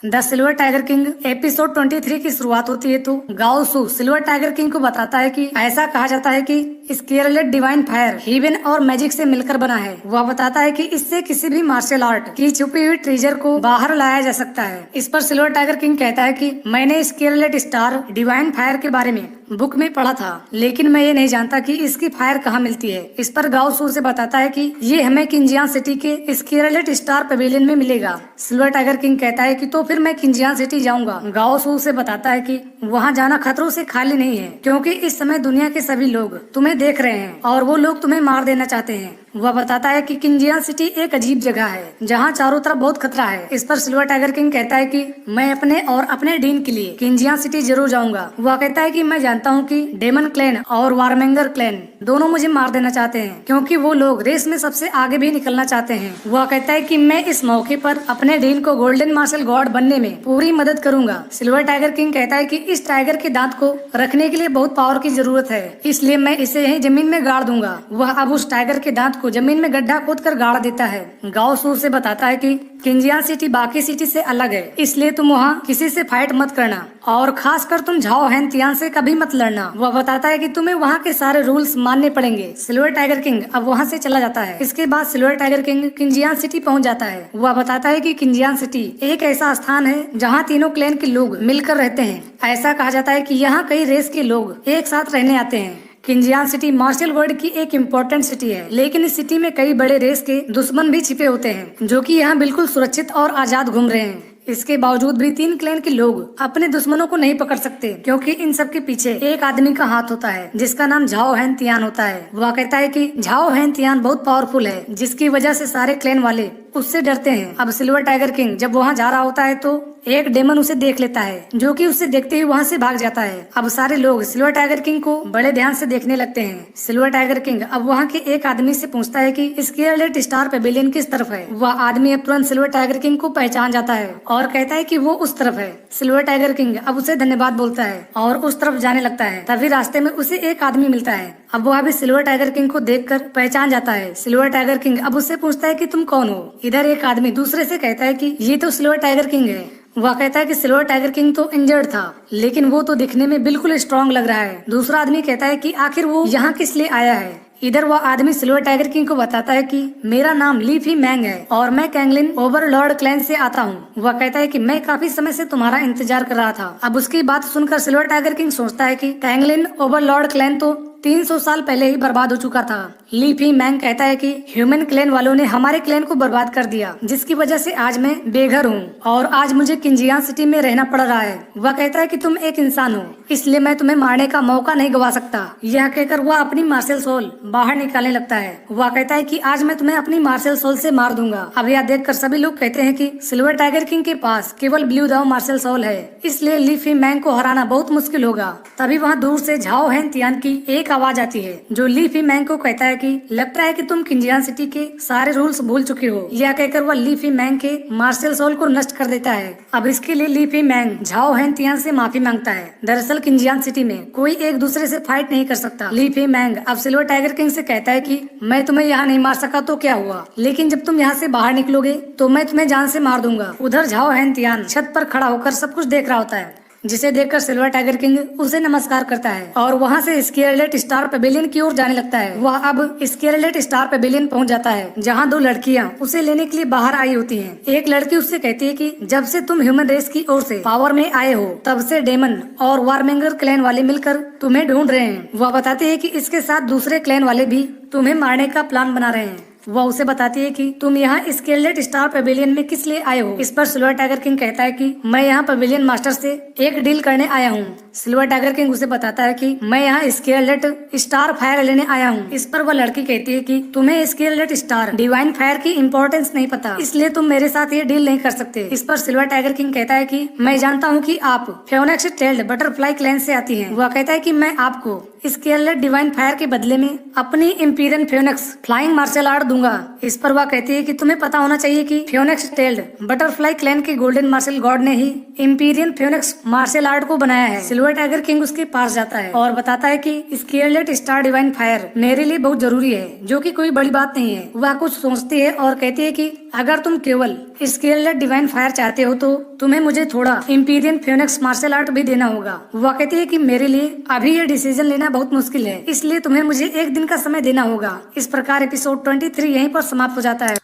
The silver tiger king episode 23 की शुरुआत होती है तो गाओ सू सिल्वर टाइगर किंग को बताता है कि ऐसा कहा जाता है कि स्केरलेट डिवाइन फायर हीवन और मैजिक से मिलकर बना है। वह बताता है कि इससे किसी भी मार्शल आर्ट की छुपी हुई ट्रेजर को बाहर लाया जा सकता है। इस पर सिल्वर टाइगर किंग कहता है कि मैंने स्केरलेट स्टार डिवाइन फायर के बारे में बुक में पढ़ा था, लेकिन मैं ये नहीं जानता कि इसकी फायर कहाँ मिलती है। इस पर गाओ सू से बताता है कि ये हमें किंजियान सिटी के स्केरलेट स्टार पवेलियन में मिलेगा। सिल्वर टाइगर किंग कहता है कि तो फिर मैं किंजियान सिटी जाऊंगा। गाओ सू से बताता है कि वहाँ जाना खतरों से खाली नहीं है, क्योंकि इस समय दुनिया के सभी लोग तुम्हें देख रहे हैं और वो लोग तुम्हें मार देना चाहते हैं। वह बताता है कि किंजियान सिटी एक अजीब जगह है जहाँ चारों तरफ बहुत खतरा है। इस पर सिल्वर टाइगर किंग कहता है कि मैं अपने और अपने डीन के लिए किंजियान सिटी जरूर जाऊंगा। वह कहता है कि मैं जानता हूँ कि डेमन क्लैन और वार्मेंगर क्लैन दोनों मुझे मार देना चाहते हैं, क्योंकि वो लोग रेस में सबसे आगे भी निकलना चाहते हैं। वह कहता है कि मैं इस मौके पर अपने डीन को गोल्डन मार्शल गॉड बनने में पूरी मदद करूंगा। सिल्वर टाइगर किंग कहता है कि इस टाइगर के दांत को रखने के लिए बहुत पावर की जरूरत है, इसलिए मैं इसे यहीं जमीन में गाड़ दूंगा। वह अब उस टाइगर के दांत को जमीन में गड्ढा खोद कर गाड़ देता है। गाओ सू से बताता है कि किंजियान सिटी बाकी सिटी से अलग है, इसलिए तुम वहाँ किसी से फाइट मत करना और खासकर तुम झाओ हैन तियान से कभी मत लड़ना। वह बताता है कि तुम्हें वहाँ के सारे रूल्स मानने पड़ेंगे। सिल्वर टाइगर किंग अब वहाँ से चला जाता है। इसके बाद सिल्वर टाइगर किंग किंजियान सिटी पहुँच जाता है। वह बताता है कि किंजियान सिटी एक ऐसा स्थान है जहाँ तीनों क्लैन के लोग मिलकर रहते हैं। ऐसा कहा जाता है कि यहाँ कई रेस के लोग एक साथ रहने आते हैं। किंजियान सिटी मार्शल वर्ल्ड की एक इम्पोर्टेंट सिटी है, लेकिन इस सिटी में कई बड़े रेस के दुश्मन भी छिपे होते हैं, जो कि यहाँ बिल्कुल सुरक्षित और आजाद घूम रहे हैं। इसके बावजूद भी तीन क्लैन के लोग अपने दुश्मनों को नहीं पकड़ सकते, क्योंकि इन सब के पीछे एक आदमी का हाथ होता है जिसका नाम झाओ हैन तियान होता है। वह कहता है कि झाओ हैन तियान बहुत पावरफुल है, जिसकी वजह से सारे क्लैन वाले उससे डरते हैं। अब सिल्वर टाइगर किंग जब वहाँ जा रहा होता है तो एक डेमन उसे देख लेता है, जो कि उसे देखते ही वहाँ से भाग जाता है। अब सारे लोग सिल्वर टाइगर किंग को बड़े ध्यान से देखने लगते हैं। सिल्वर टाइगर किंग अब वहाँ के एक आदमी से पूछता है कि स्केरलेट स्टार पवेलियन किस तरफ है। वह आदमी अब तुरंत सिल्वर टाइगर किंग को पहचान जाता है और कहता है कि वो उस तरफ है। सिल्वर टाइगर किंग अब उसे धन्यवाद बोलता है और उस तरफ जाने लगता है। तभी रास्ते में उसे एक आदमी मिलता है। अब वह भी सिल्वर टाइगर किंग को देखकर पहचान जाता है। सिल्वर टाइगर किंग अब उससे पूछता है कि तुम कौन हो। इधर एक आदमी दूसरे से कहता है कि ये तो सिल्वर टाइगर किंग है। वह कहता है कि सिल्वर टाइगर किंग तो इंजर्ड था, लेकिन वो तो दिखने में बिल्कुल स्ट्रांग लग रहा है। दूसरा आदमी कहता है कि आखिर वो यहाँ किस लिए आया है। इधर वह आदमी सिल्वर टाइगर किंग को बताता है कि मेरा नाम ली फी मैंग है और मैं कैंगलिन ओवरलॉर्ड क्लैन से आता हूँ। वह कहता है कि मैं काफी समय से तुम्हारा इंतजार कर रहा था। अब उसकी बात सुनकर सिल्वर टाइगर किंग सोचता है कि कैंगलिन ओवरलॉर्ड क्लैन तो 300 साल पहले ही बर्बाद हो चुका था। ली फी मैंग कहता है कि ह्यूमन क्लैन वालों ने हमारे क्लैन को बर्बाद कर दिया, जिसकी वजह से आज मैं बेघर हूँ और आज मुझे किंजियान सिटी में रहना पड़ रहा है। वह कहता है कि तुम एक इंसान हो, इसलिए मैं तुम्हें मारने का मौका नहीं गवा सकता। यह कहकर वह अपनी मार्शल सोल बाहर निकालने लगता है। वह कहता है कि आज मैं तुम्हें अपनी मार्शल सोल से मार दूंगा। अब यह देखकर सभी लोग कहते हैं कि सिल्वर टाइगर किंग के पास केवल ब्लू दाओ मार्शल सोल है, इसलिए ली फी मैंग को हराना बहुत मुश्किल होगा। तभी वहाँ दूर से झाओ हैन तियान की एक आवाज आती है, जो ली फी मैंग को कहता है कि लगता है कि तुम किंजियान सिटी के सारे रूल्स भूल चुके हो। यह कहकर वह ली फी मैंग के मार्शल सोल को नष्ट कर देता है। अब इसके लिए ली फी मैंग झाओ हैन तियान से माफी मांगता है। दरअसल किंजियान सिटी में कोई एक दूसरे से फाइट नहीं कर सकता। ली फी मैंग अब सिल्वर टाइगर किंग से कहता है कि मैं तुम्हें यहाँ नहीं मार सका तो क्या हुआ, लेकिन जब तुम यहाँ से बाहर निकलोगे तो मैं तुम्हें जान से मार दूंगा। उधर झाओ हैन तियान छत पर खड़ा होकर सब कुछ देख रहा होता है, जिसे देखकर सिल्वर टाइगर किंग उसे नमस्कार करता है और वहाँ से स्केरलेट स्टार पवेलियन की ओर जाने लगता है। वह अब स्केरलेट स्टार पवेलियन पहुँच जाता है, जहाँ दो लड़कियाँ उसे लेने के लिए बाहर आई होती हैं। एक लड़की उससे कहती है कि जब से तुम ह्यूमन रेस की ओर से पावर में आए हो, तब से डेमन और वार्मेंगर क्लैन वाले मिलकर तुम्हें ढूंढ रहे हैं। वह बताती है कि इसके साथ दूसरे क्लैन वाले भी तुम्हें मारने का प्लान बना रहे हैं। वह उसे बताती है कि तुम यहाँ स्केरलेट स्टार पवेलियन में किस लिए आए हो। इस पर सिल्वर टाइगर किंग कहता है कि मैं यहाँ पवेलियन मास्टर से एक डील करने आया हूँ। सिल्वर टाइगर किंग उसे बताता है कि मैं यहाँ स्केरलेट स्टार फायर लेने आया हूँ। इस पर वह लड़की कहती है कि तुम्हें स्केरलेट स्टार डिवाइन फायर की इम्पोर्टेंस नहीं पता, इसलिए तुम मेरे साथ ये डील नहीं कर सकते। इस पर सिल्वर टाइगर किंग कहता है कि मैं जानता हूँ कि आप फेयोनेक्स टेल्ड बटरफ्लाई क्लैन से आती हैं। वह कहता है कि मैं आपको स्केलेट डिवाइन फायर के बदले में अपनी इम्पीरियन फ्योनिक्स फ्लाइंग मार्शल आर्ट दूंगा। इस पर वह कहती है कि तुम्हें पता होना चाहिए कि फ्योनिक्स टेल्ड बटरफ्लाई क्लैन के गोल्डन मार्शल गॉड ने ही इम्पीरियन फ्योनिक्स मार्शल आर्ट को बनाया है। सिल्वर टाइगर किंग उसके पास जाता है और बताता है कि स्केलेट स्टार डिवाइन फायर मेरे लिए बहुत जरूरी है, जो कि कोई बड़ी बात नहीं है। वह कुछ सोचती है और कहती है कि अगर तुम केवल स्केलेट डिवाइन फायर चाहते हो तो तुम्हें मुझे थोड़ा इम्पीरियन फ्योनिक्स मार्शल आर्ट भी देना होगा। वह कहती है कि मेरे लिए अभी ये डिसीजन लेना बहुत मुश्किल है, इसलिए तुम्हें मुझे एक दिन का समय देना होगा। इस प्रकार एपिसोड 23 यहीं पर समाप्त हो जाता है।